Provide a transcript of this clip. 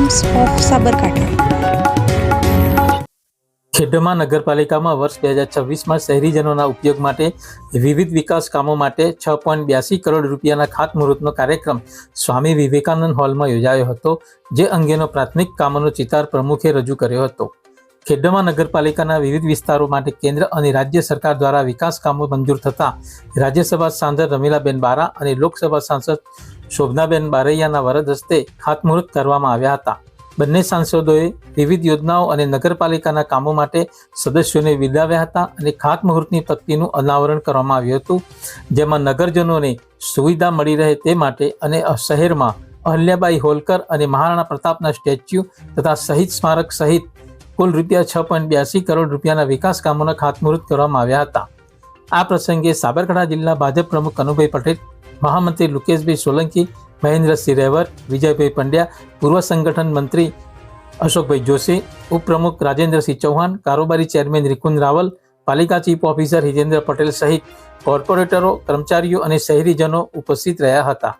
Times of Sabarkantha. Khedbrahma નગરપાલિકામાં વર્ષ 2026માં શહેરીજનોના ઉપયોગ માટે વિવિધ વિકાસ કામો માટે 6.82 કરોડ રૂપિયાના ખાતમુહૂર્તનો કાર્યક્રમ સ્વામી વિવેકાનંદ હોલમાં યોજાયો હતો, જે અંગેનો પ્રાથમિક કામોનો ચિતાર પ્રમુખે રજૂ કર્યો હતો। ખેડબ્રહ્મા નગરપાલિકાના વિવિધ વિસ્તારો માટે કેન્દ્ર અને રાજ્ય સરકાર દ્વારા વિકાસ કામો મંજૂર થતાં રાજ્યસભા સાંસદ રમીલાબેન બારા અને લોકસભા સાંસદ શોભનાબેન બારૈયાના વરદ હસ્તે ખાતમુહૂર્ત કરવામાં આવ્યા હતા। બંને સાંસદોએ વિવિધ યોજનાઓ અને નગરપાલિકાના કામો માટે સદસ્યોને બિરદાવ્યા હતા અને ખાતમુહૂર્તની તકતીનું અનાવરણ કરવામાં આવ્યું હતું, જેમાં નગરજનોને સુવિધા મળી રહે તે માટે અને શહેરમાં અહલ્યાબાઈ હોલકર અને મહારાણા પ્રતાપના સ્ટેચ્યુ તથા શહીદ સ્મારક સહિત કુલ ₹6.82 કરોડ રૂપિયાના વિકાસ કામોના ખાતમુહૂર્ત કરવામાં આવ્યા હતા। આ પ્રસંગે સાબરકાંઠા જિલ્લા ભાજપ પ્રમુખ કનુભાઈ પટેલ, મહામંત્રી લુકેશભાઈ સોલંકી, મહેન્દ્રસિંહ રેવર, વિજયભાઈ પંડ્યા, પૂર્વ સંગઠન મંત્રી અશોકભાઈ જોશી, ઉપપ્રમુખ રાજેન્દ્રસિંહ ચૌહાણ, કારોબારી ચેરમેન રિકુન રાવલ, પાલિકા ચીફ ઓફિસર હિતેન્દ્ર પટેલ સહિત કોર્પોરેટરો, કર્મચારીઓ અને શહેરીજનો ઉપસ્થિત રહ્યા હતા।